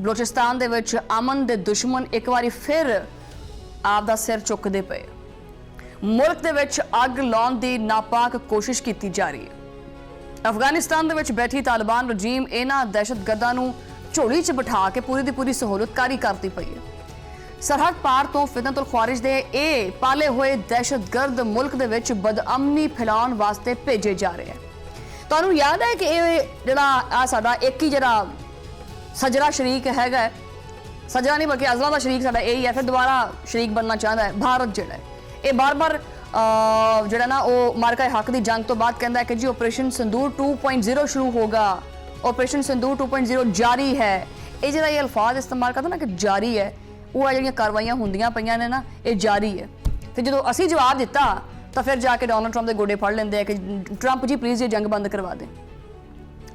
बलोचिस्तान दे विच अमन दे दुश्मन एक बारी फिर आपदा सिर चुकदे पे। मुल्क दे विच अग लाउण दी नापाक कोशिश की जा रही है। अफगानिस्तान दे विच बैठी तालिबान रजीम इन्हां दहशतगर्दां नूं झोली च बिठा के पूरी दी पूरी सहूलतकारी करती पई है। सरहद पार तो फितनतुल ख्वारिज दे ए पाले हुए दहशतगर्द मुल्क दे विच बदअमनी फैलाउण वास्ते भेजे जा रहे हैं। तुहानूं याद है कि जिहड़ा आ साडा एक ही जिहड़ा सजरा शरीक हैगा, सजरा नहीं बल्कि अजला का शरीक साडा यही है, फिर दोबारा शरीक बनना चाहता है भारत जिहड़ा है। ये बार बार जिहड़ा ना वो मार्का हक की जंग तो बाद कहता है कि जी ऑपरेशन संदूर 2.0 शुरू होगा, ऑपरेशन संदूर 2.0 जारी है। ये जिहड़ा ये अल्फाज इस्तेमाल करता ना कि जारी है, वो जिहड़ियां कार्रवाइयां होंदियां पईयां ने ना ये जारी है। तो जो असी जवाब दिता तो फिर जाके डोनाल्ड ट्रंप के गोडे फड़ लेंदे कि ट्रंप जी प्लीज़ ये जंग बंद करवा दें।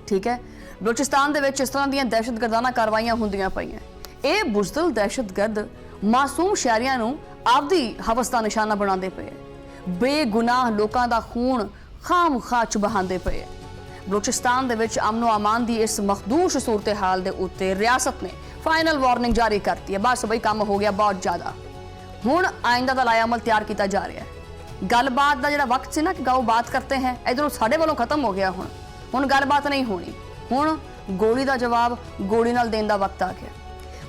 ठीक है, बलोचिस्तान दे विच इस तरह दी दहशतगर्दाना कार्रवाइयां होंदियां पईयां। ये बुज़दिल दहशतगर्द मासूम शहरियां नूं आपदी हवस दा निशाना बनाते पे, बेगुनाह लोगों का खून खाम खा च बहाते पे। बलोचिस्तान दे विच अमनो अमान की इस मखदूश सूरत हाल के उत्ते रियासत ने फाइनल वार्निंग जारी करती है। बस बई काम हो गया बहुत ज़्यादा, हुण आइंदा दा लायामल तैयार किया जा रहा है। गलबात का जो वक्त से ना कि गाओ बात करते हैं, इधरों साढ़े वालों खत्म हो गया। हुण गलबात नहीं होनी, हुण गोली का जवाब गोली नाल देने का वक्त आ गया।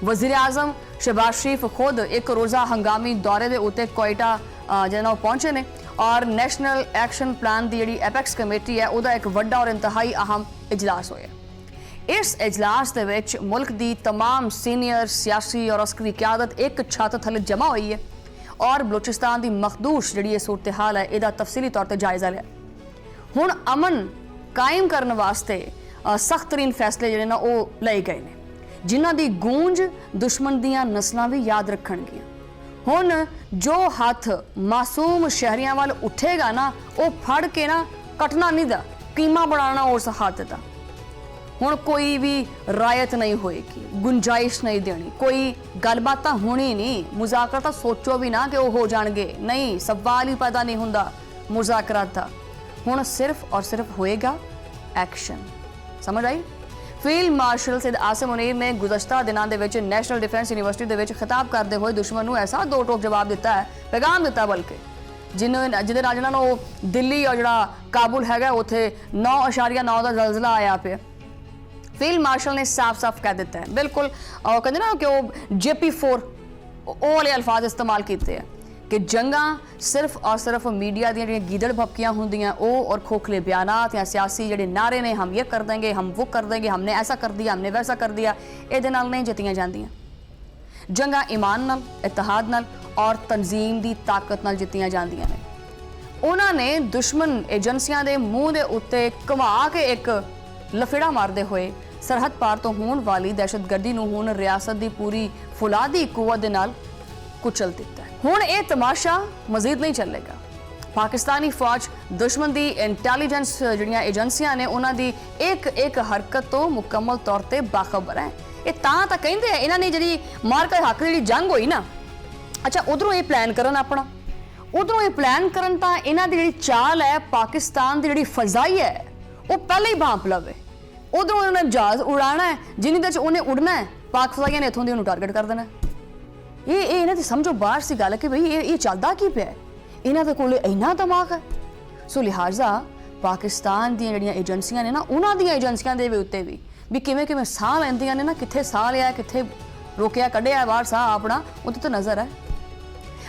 वज़ीर आज़म शहबाज शरीफ खुद एक रोज़ा हंगामी दौरे के उत्ते कोयटा जो पहुंचे ने और नैशनल एक्शन प्लान की जी एपेक्स कमेटी है उसका एक वड्डा और इंतहाई अहम इजलास होया। इस इजलास के विच मुल्क की तमाम सीनियर सियासी और अस्करी क्यादत एक छत थले जमा हुई है और बलोचिस्तान की मखदूश जी सूरत हाल है इसका तफसीली तौर पर जायजा लिया। हुण अमन कायम करने वास्ते सख्त तरीन फैसले जिहड़े ना वो लए गए ने, जिन्हां दी गूंज दुश्मन दियां नस्लां भी याद रखणगियां। हुण जो हथ मासूम शहरियां वाल उठेगा ना वो फड़ के ना कटना नहीं दा, कीमा बनाना उस हथ दा। हुण कोई भी रायत नहीं होएगी, गुंजाइश नहीं देनी, कोई गलबात होनी नहीं, मुज़ाकरा सोचो भी ना कि वो हो जाएंगे, नहीं, सवाल ही पैदा नहीं हुंदा मुज़ाकरा का। हुण सिर्फ और सिर्फ होएगा एक्शन। समझ आई? फील्ड मार्शल सैयद आसिम मुनीर ने गुज़श्ता दिनों के विच नैशनल डिफेंस यूनिवर्सिटी के विच खिताब करते हुए दुश्मन को ऐसा दो टोक जवाब दिता है, पैगाम दिता, बल्कि जिन्हें नाल जिन्होंने वो दिल्ली और जो काबुल है उत्थे 9.9 का जलजिला आया पे। फील्ड मार्शल ने साफ साफ कह दिता है, बिल्कुल कहते ना कि वो JP4 वाले अल्फाज इस्तेमाल किए हैं कि जंगा सिर्फ और सिर्फ मीडिया दी गीदड़ भपकियां होंदियां ओ और खोखले बयानात या सियासी जड़े नारे ने, हम ये कर देंगे, हम वो कर देंगे, हमने ऐसा कर दिया, हमने वैसा कर दिया, ये नहीं जितियां जांदियां। जंगा ईमान नाल, इत्तेहाद नाल और तंजीम की ताकत नाल जितियां जांदियां ने। उन्होंने दुश्मन एजेंसियां के मूँह के उत्ते घुमा के एक लफेड़ा मारते हुए सरहद पार तो होने वाली दहशतगर्दी नूं हुण रियासत की पूरी फुलादी कुवत दे नाल कुचल दिता है। हुण ये तमाशा मजीद नहीं चलेगा। पाकिस्तानी फौज दुश्मन की इंटैलीजेंस जिहड़ियां एजेंसियां ने उन्हां दी एक एक हरकत तो मुकम्मल तौर पर बाखबर है। ये तां कहते हैं इन्होंने जी मार्का हक की जंग हुई ना, अच्छा उधरों ये प्लान करन अपना, उधरों ये प्लान करन तां इन्हां दी जिहड़ी चाल है पाकिस्तान की जिहड़ी फजाई है वो पहले ही भांप लवे। उधरों उन्होंने जहाज उड़ाना है, जिन्हीं देर उन्हें उड़ना है पाक फजाइयां ने इत्थों दी उन्हें टारगेट कर देना। ये इन्हां दी समझो बाहर सी गल है कि भाई ये चलदा की पिया, इन्हां दे कोल इन्ना दिमाग है। सो लिहाजा पाकिस्तान दी जिहड़ियां एजेंसियां ने ना उन्हां दी एजेंसियां दे उत्ते भी किवें किवें साह लैंदियां ने ना, कित्थे साह लिया, कित्थे रोकिया कढ़िया बाहर साह अपना, उहदे ते नज़र है।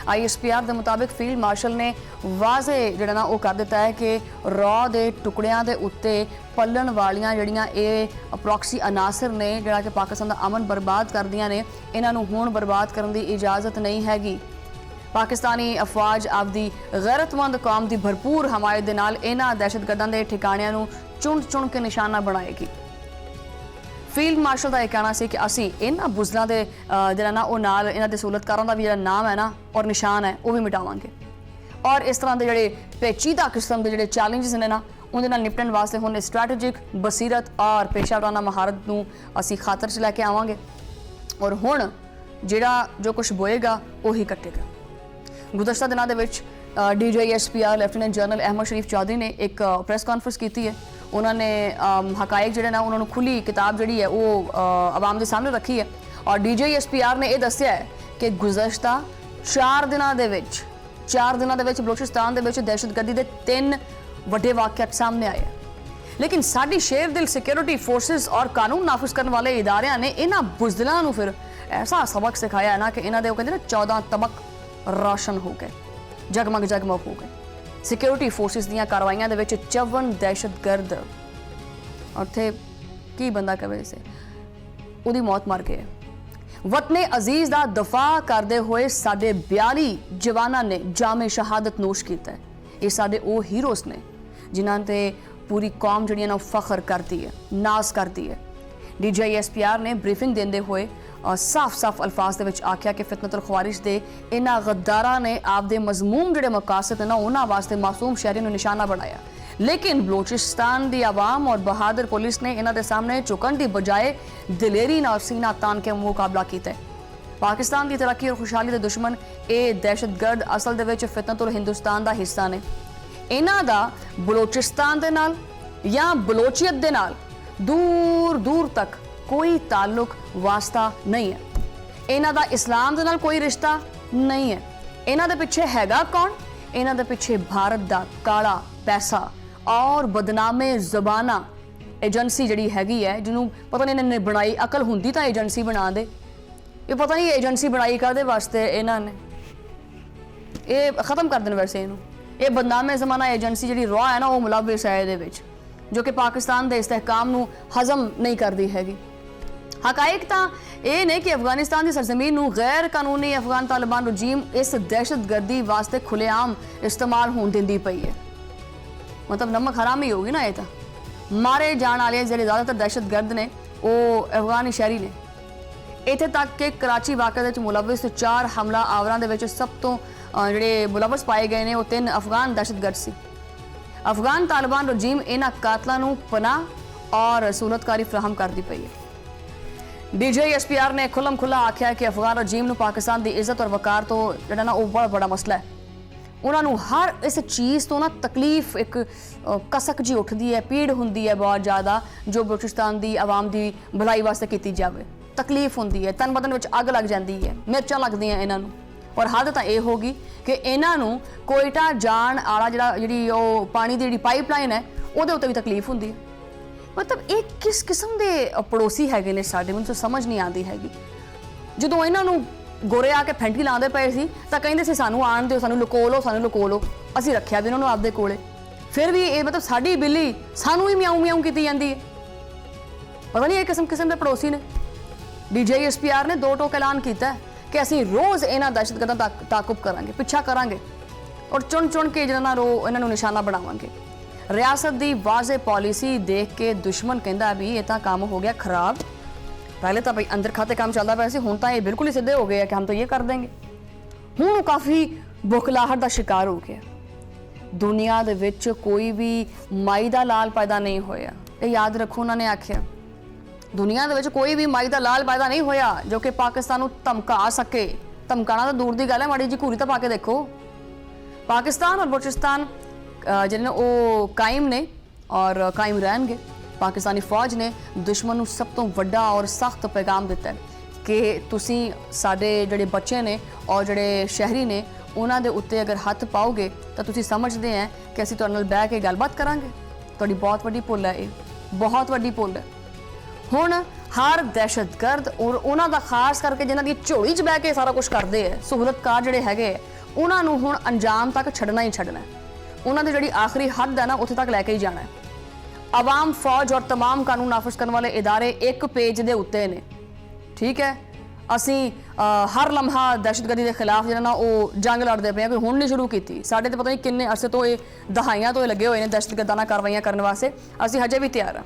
ISPR के मुताबिक फील्ड मार्शल ने वाजे जिहड़ा ना वो कर दिता है कि रॉ के टुकड़ियां के उत्ते पलन वालियां जिहड़ियां ये प्रॉक्सी अनासर ने जिहड़ा कि पाकिस्तान का अमन बर्बाद कर दियां ने, इन्हां नूं हुण बर्बाद करने की इजाज़त नहीं हैगी। पाकिस्तानी अफवाज आपदी गैरतमंद कौम की भरपूर हमायत दे नाल इन्हां दहशतगर्दां दे ठिकाणियां नूं चुन चुन के निशाना बनाएगी। फील्ड मार्शल का यह कहना है कि असी इन्हां बुज़दिलां दे जिहड़ा ना वो नाल इन्हां दे सहूलतकारां दा भी जिहड़ा नाम है ना और निशान है वो भी मिटावांगे और इस तरह के जिहड़े पेचीदा किस्म के जिहड़े चैलेंजेस ने ना उहदे नाल निपटण वास्ते हुण स्ट्रैटेजिक बसीरत और पेशावराना महारत नूं असी खातर च लैके आवांगे और हुण जिहड़ा जो कुछ बोएगा वही कटेगा। गुज़श्ता दिनां दे विच DGSPR ਲੈਫਟੀਨੈਂਟ ਜਨਰਲ ਅਹਿਮਦ ਸ਼ਰੀਫ ਚੌਧਰੀ ਨੇ ਇੱਕ ਪ੍ਰੈਸ ਕਾਨਫਰੰਸ ਕੀਤੀ ਹੈ। ਉਹਨਾਂ ਨੇ ਹਕਾਇਕ ਜਿਹੜੇ ਨਾ ਉਹਨਾਂ ਨੂੰ ਖੁੱਲੀ ਕਿਤਾਬ ਜਿਹੜੀ ਹੈ ਉਹ ਆਵਾਮ ਦੇ ਸਾਹਮਣੇ ਰੱਖੀ ਹੈ ਔਰ DGSPR ਨੇ ਇਹ ਦੱਸਿਆ ਹੈ ਕਿ ਗੁਜ਼ਸ਼ਤਾ 4 ਦਿਨਾਂ ਦੇ ਵਿੱਚ ਬਲੋਚਿਸਤਾਨ ਦੇ ਵਿੱਚ ਦਹਿਸ਼ਤਗਰਦੀ ਦੇ 3 ਵੱਡੇ ਵਾਕਿਆਤ ਸਾਹਮਣੇ ਆਏ। ਲੇਕਿਨ ਸਾਡੀ ਸ਼ੇਰ ਦਿਲ ਸਿਕਿਉਰਿਟੀ ਫੋਰਸਿਸ ਔਰ ਕਾਨੂੰਨ ਨਾਫਿਜ਼ ਕਰਨ ਵਾਲੇ ਇਦਾਰਿਆਂ ਨੇ ਇਹਨਾਂ ਬੁਜ਼ਦਿਲਾਂ ਨੂੰ ਫਿਰ ਐਸਾ ਸਬਕ ਸਿਖਾਇਆ ਨਾ ਕਿ ਇਹਨਾਂ ਦੇ ਉਹ ਕਹਿੰਦੇ ਨਾ 14 ਤਬਕ ਰੋਸ਼ਨ ਹੋ ਗਏ, ਜਗਮਗ ਹੋ ਗਏ। ਸਿਕਿਉਰਿਟੀ ਫੋਰਸਿਸ ਦੀਆਂ ਕਾਰਵਾਈਆਂ ਦੇ ਵਿੱਚ 54 ਦਹਿਸ਼ਤਗਰਦ ਉੱਥੇ ਕੀ ਬੰਦਾ ਕਵੇ ਸੇ ਉਹਦੀ ਮੌਤ ਮਰ ਗਏ। ਵਤਨੇ ਅਜ਼ੀਜ਼ ਦਾ ਦਫਾ ਕਰਦੇ ਹੋਏ ਸਾਡੇ 42 ਜਵਾਨਾਂ ਨੇ ਜਾਮੇ ਸ਼ਹਾਦਤ ਨੋਸ਼ ਕੀਤਾ ਹੈ। ਇਹ ਸਾਡੇ ਉਹ ਹੀਰੋਜ਼ ਨੇ ਜਿਨ੍ਹਾਂ ਤੇ ਪੂਰੀ ਕੌਮ ਜਿਹੜੀ ਨਾ ਫਖਰ ਕਰਦੀ ਹੈ, ਨਾਜ਼ ਕਰਦੀ ਹੈ। DGSPR ਨੇ ਬਰੀਫਿੰਗ ਦਿੰਦੇ ਹੋਏ ਸਾਫ਼ ਅਲਫਾਜ਼ ਦੇ ਵਿੱਚ ਆਖਿਆ ਕਿ ਫਿਤਨਤੁਲ ਖਵਾਰਿਜ ਦੇ ਇਹਨਾਂ ਗੱਦਾਰਾਂ ਨੇ ਆਪਦੇ ਮਜ਼ਮੂਮ ਜਿਹੜੇ ਮਕਾਸਦ ਨੇ ਉਹਨਾਂ ਵਾਸਤੇ ਮਾਸੂਮ ਸ਼ਹਿਰੀਆਂ ਨੂੰ ਨਿਸ਼ਾਨਾ ਬਣਾਇਆ। लेकिन बलोचिस्तान की आवाम और बहादुर पुलिस ने इन्हां दे सामने झुकण की बजाय दिलेरी नाल सीना तान के मुकाबला किया। पाकिस्तान की तरक्की और खुशहाली के दुश्मन ये दहशतगर्द असल दे विच फितनतुल हिंदुस्तान का हिस्सा ने। इन्हां दा बलोचिस्तान दे नाल या बलोचियत दे नाल दूर दूर तक कोई ताल्लुक वास्ता नहीं है। इन्हां दा इस्लाम दे नाल कोई रिश्ता नहीं है। इन्हां दे पिछे हैगा कौन? इन्हां दे पिछे भारत दा काला पैसा और बदनामे ज़बाना एजेंसी जी हैगी है जिन्हों पता नहीं इन्होंने बनाई। अकल होंदी तो एजेंसी बना दे, ये पता नहीं एजेंसी बनाई कादे वास्ते इन्होंने ये ख़त्म कर देना। वैसे इनू ये बदनामे ज़माना एजेंसी जी रॉ है ना वो मुलविस है ये जो कि पाकिस्तान के इस्तेहकाम नू हज़म नहीं करती हैगी। हकायक तो ये ने कि अफगानिस्तान की सरजमीन नू गैर कानूनी अफगान तालिबान रजीम इस दहशतगर्दी वास्ते खुलेआम इस्तेमाल होने देंदी पई है। मतलब नमक हराम ही होगी ना। ये तो मारे जाने वाले ਜਿਹੜੇ ज़्यादातर दहशतगर्द ने वो अफगानी शहरी ने। इत्थे तक कि कराची वाक़े ਵਿੱਚ मुलविस 4 हमला आवरां ਦੇ ਵਿੱਚ सब तो ਜਿਹੜੇ मुलविस पाए गए ने वो 3 अफगान दहशतगर्द सी। अफगान तालिबान रजीम इन्हां कातलां नूं पनाह और सहूलतकारी फराहम करदी पई है। DGSPR ने खुलम खुला आख्या कि अफगान रजीम नूं पाकिस्तान की इज्जत और वकार तो ਜਿਹੜਾ ना वो बहुत बड़ा मसला है। उन्होंने हर इस चीज़ तो ना तकलीफ एक कसक जी उठती है, पीड़ होंदी है बहुत ज़्यादा जो बलोचिस्तान की आवाम की भलाई वास्ते की जाए। तकलीफ होंदी है, तन बदन में अग लग जाती है, मिर्चा लगदियां इन्हों। और हद तो यह होगी कि इन्हों कोयटा जान आला जी पानी की जी पाइपलाइन है वो भी तकलीफ होंदी है। मतलब ये किस किस्म के पड़ोसी है ने साडे, मैनूं समझ नहीं आती हैगी। जो इन्हों गोरे आके फैंटी लाते पे सी तो कहते सी सानू आण दो, सानू लुको लो। असीं रखिया भी उन्होंने आपदे कोले, फिर भी ये मतलब साडी बिल्ली सानू ही म्याऊं म्याऊं की जाती है। पता नहीं ये किस्म के पड़ोसी ने। DGSPR ने 2 टोक ऐलान किया कि असीं रोज़ इन्हां दहशतगर्दां दा ताकुब करांगे, पिछा करांगे और चुन चुन के जिन्हां रो इन्हां नूं निशाना बनावांगे। रियासत की वाज़े पॉलिसी देख के दुश्मन कहता भी ये तो काम हो गया खराब। पहले तो भाई अंदर खाते काम चलता पाया सी, हुण तां ये बिल्कुल ही सीधे हो गए कि हम तो ये कर देंगे। हुण काफ़ी बुखलाहट का शिकार हो गया। दुनिया दे विच कोई भी माई दा लाल पैदा नहीं होया, ये याद रखो। उन्होंने आख्या दुनिया दे विच कोई भी माई दा लाल पैदा नहीं होया जो कि पाकिस्तान नूं धमका सके। धमकाना तो दूर की गल है, माड़ी जी घूरी तो पा के देखो। पाकिस्तान और बलोचिस्तान जिन्हें वो कायम ने और कायम रहेंगे। पाकिस्तानी फौज ने दुश्मन नूं सब तो वड्डा और सख्त पैगाम दिता है कि तुसीं साडे जिहड़े बच्चे ने और जिहड़े शहरी ने उन्हां दे उत्ते अगर हथ पाओगे तो तुसीं समझदे हैं कि असीं तुहाडे नाल बैठ के गलबात करांगे। तुहाडी बहुत वड्डी भुल है, ये बहुत वड्डी भुल है। हुण हर दहशतगर्द और उन्हां दा खास करके जिन्हां दी झोली 'च बैठ के सारा कुछ करदे है, सहूलतकार जिहड़े हैगे उन्हां नूं हुण अंजाम तक छड्डना ही छड्डना है। उन्हां दी जिहड़ी आखिरी हद है ना उत्थे तक लैके ही जाना है। आवाम, फौज और तमाम कानून नाफिज करने वाले इदारे एक पेज के उत्ते ने। ठीक है, असी हर लम्हा दहशतगर्दी के खिलाफ जो ना वो जंग लड़ते पे, कोई हुण नहीं शुरू की। साढ़े तो पता नहीं किन्ने अरसे तो ये दहाइयां तो लगे हुए हैं दहशतगर्दाना कार्रवाइयां करने वास्ते। असी हजे भी तैयार हाँ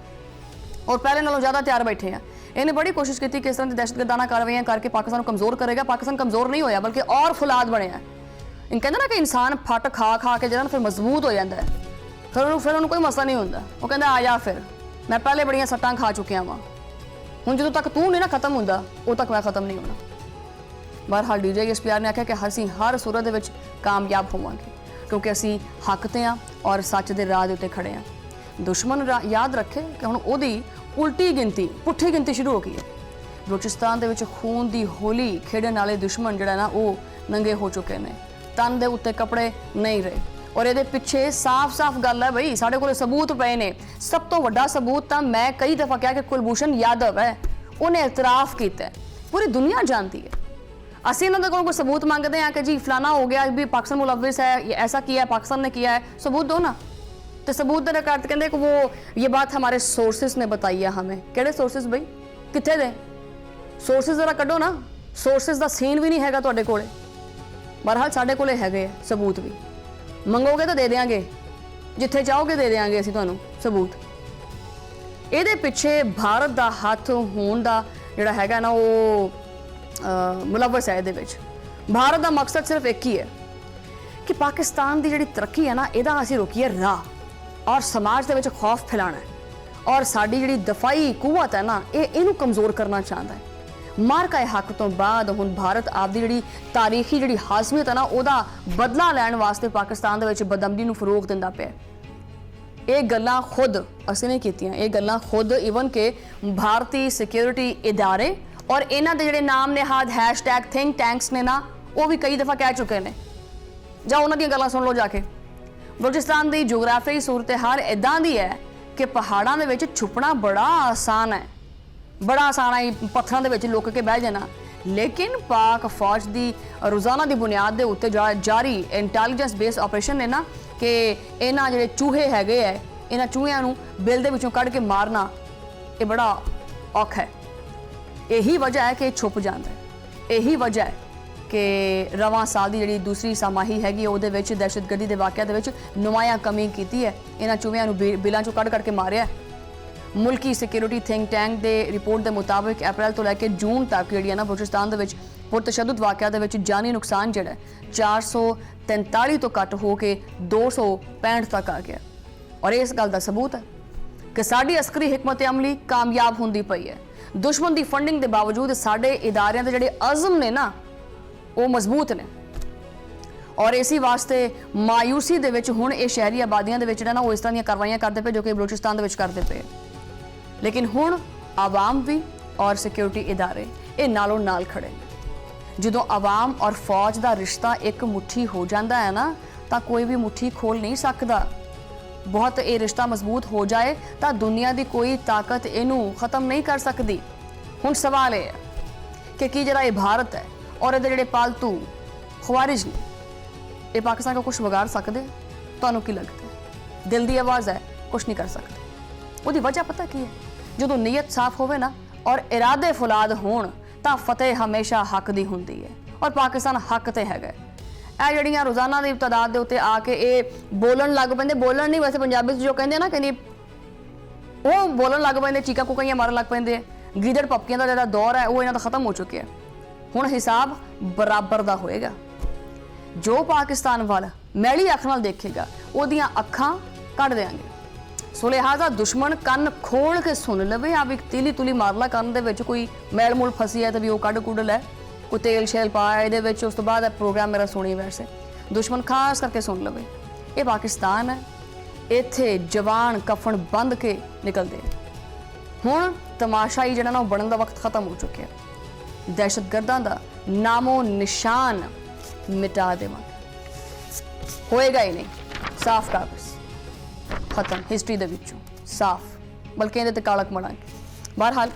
और पहले नालों ज़्यादा तैयार बैठे हैं। इन्हें बड़ी कोशिश की कि इस तरह की दहशतगर्दाना कार्रवाइयां करके पाकिस्तान को कमज़ोर करेगा। पाकिस्तान कमज़ोर नहीं होया बल्कि और फुलाद बने हैं। इन कहते ना कि इंसान फट खा खा के जो फिर मजबूत हो जाता है, फिर उन्होंने कोई मसला नहीं होता। वो कहता आ जा, फिर मैं पहले बड़ियां सट्टां खा चुकिया वहाँ, हुण जो तक तू नहीं ना खत्म होंदा उदों तक मैं खत्म नहीं होना। बहरहाल DGSPR ने आख्या कि असीं हर सूरत दे विच कामयाब होवांगे। क्योंकि असी हक ते हाँ और सच के राह दे उत्ते खड़े हाँ। दुश्मन याद रखे कि हुण उहदी उल्टी गिनती पुट्ठी गिनती शुरू हो गई है। बलूचिस्तान दे विच खून दी होली खेडण वाले दुश्मन जिहड़ा ना वो नंगे हो चुके हैं, तन दे उत्ते कपड़े नहीं रहे। और ये पिछे साफ साफ गल है बई, साडे कोल सबूत पे ने। सब तो वड्डा सबूत तो मैं कई दफ़ा कहा कि कुलभूषण यादव है, उन्हें इतराफ किया, पूरी दुनिया जानती है। असीं इन्हां दे कोल कोई सबूत मंगते हैं कि जी फलाना हो गया भी पाकिस्तान मुलविस है, ऐसा किया है, पाकिस्तान ने किया है, सबूत दो ना। तो सबूत देने का अर्थ कहते कि वो ये बात हमारे सोर्सेस ने बताई है हमें। किहड़े सोर्सेस बई, कित्थे दे सोर्सेस जरा कड्डो ना। सोर्सेस का सीन भी नहीं हैगा तुहाडे कोले। बहरहाल साडे कोले हैगे सबूत भी, मंगोगे तो दे देंगे, जिथे चाहोगे दे देंगे असीं तुहानूं सबूत। ਇਹਦੇ ਪਿੱਛੇ भारत का हथ होने का ਜਿਹੜਾ हैगा ना वो मुलवस है। ਇਹਦੇ ਵਿੱਚ भारत का मकसद सिर्फ एक ही है कि पाकिस्तान की जिहड़ी तरक्की है ना, ਇਹਦਾ ਅਸੀਂ रोकीए राह और समाज ਦੇ ਵਿੱਚ खौफ फैलाना है। और साडी जिहड़ी दफाई कुवत है ना, ਇਹਨੂੰ कमज़ोर करना चाहता है। मारका हक तो बाद हुण भारत आपदी जिहड़ी तारीखी जिहड़ी हासमियत है ना, ਉਹਦਾ बदला लैण वास्ते पाकिस्तान ਦੇ ਵਿੱਚ बदअमनी ਨੂੰ फरोग दिंदा पिया। ਇਹ ਗੱਲਾਂ खुद ਅਸੀਂ नहीं कीतियां, ਇਹ ਗੱਲਾਂ खुद ਈਵਨ ਕਿ भारतीय सिक्योरिटी इदारे और इन्हां दे ਜਿਹੜੇ नाम निहाद हैशटैग थिंक टैंक्स ने ना, वो भी कई दफ़ा कह चुके हैं। जाओ उन्हां ਦੀਆਂ ਗੱਲਾਂ सुन लो जाके। बलूचिस्तान की जोग्राफी सूरत हाल इदां दी है कि पहाड़ां दे विच छुपना बड़ा आसान है, बड़ा आसान है पत्थरों के विच लुक के बह जाना। लेकिन पाक फौज की रोज़ाना की बुनियाद के उत्ते जारी इंटैलीजेंस बेस्ड ऑपरेशन ने ना कि इन्हां जिहड़े चूहे हैगे है, इन्हां चूहियां नूं बिल दे विचों कढ के मारना ये बड़ा औखा है। यही वजह है कि छुप जाता है। यही वजह है कि रवां साल की जिहड़ी दूसरी समाही हैगी ਉਹਦੇ ਵਿੱਚ दहशतगर्दी के वाक़िया ਦੇ ਵਿੱਚ नुमाया कमी की है। इन्हां चूहियां नूं बिलां चों कढ के मारिया। मुल्की सिक्योरिटी थिंक टैंक के रिपोर्ट के मुताबिक अप्रैल तो लैके जून तक जी ना बलूचिस्तान के पुरतशद्दुद वाक़िया जानी नुकसान जोड़ा 443 तो घट हो के 265 तक आ गया। और इस गल का सबूत है कि साडी अस्करी हिकमत अमली कामयाब होंदी पई है। दुश्मन की फंडिंग के बावजूद साडे इदारियां दे जिहड़े अज़म ने ना वो मजबूत ने। और इसी वास्ते मायूसी दे विच हुण ये शहरी आबादियां दे विच ना वो इस तरह दी कार्रवाइयां करते पे जो कि बलूचिस्तान दे विच करते पे। लेकिन हुण आवाम भी और सिक्योरिटी इदारे ये नालों नाल खड़े। जो आवाम और फौज का रिश्ता एक मुट्ठी हो जाता है ना, तो कोई भी मुट्ठी खोल नहीं सकता। बहुत ये रिश्ता मजबूत हो जाए तो दुनिया की कोई ताकत इनू खत्म नहीं कर सकती। हुण सवाल ये है कि जरा ये भारत है और ये पालतू खवारिज ने ये पाकिस्तान को कुछ बिगाड़ सकते? तुहानू की लगता है? दिल की आवाज़ है, कुछ नहीं कर सकते। उसकी वजह पता की है? जो नीयत साफ होवे ना और इरादे फुलाद होण तां फतेह हमेशा हक दी हुंदी है। और पाकिस्तान हक ते हैगा। ਇਹ ਜਿਹੜੀਆਂ रोज़ाना की तादाद के उत्ते आके ये बोलन लग पैंदे, बोलन नहीं वैसे पंजाबी जो कहते ना कहनी वो बोलन लग पैंदे, चीका कुकाइयां मारन लग पैंदे। गीदड़ पपकियां का जो दौर है वो इन्हां दा खत्म हो चुका है। हुण हिसाब बराबर का होएगा। जो पाकिस्तान वाल मैली अख नाल देखेगा उहदियां अखां कढ़ देंगे। सो लिहाजा दुश्मन कन खोल के सुन लवे, आप एक तीली तुली मार ला कन दे विच कोई मैल मूल फसी है तो भी वो कढ़ कुढ़ लै, कोई तेल शैल पाया ये उस तो बाद प्रोग्राम मेरा सुनी। वैसे दुश्मन खास करके सुन लवे ये पाकिस्तान है, इत्थे जवान कफन बंद के निकलते हैं। हुण तमाशाई जिहड़ा ना बनने का वक्त खत्म हो चुका है। दहशतगर्दां दा नामो निशान मिटा देवांगे, होएगा ही नहीं। साफ कागज खत्म हिस्ट्री दे विचों साफ, बल्कि इहदे ते कालक मड़ांगे। बहरहाल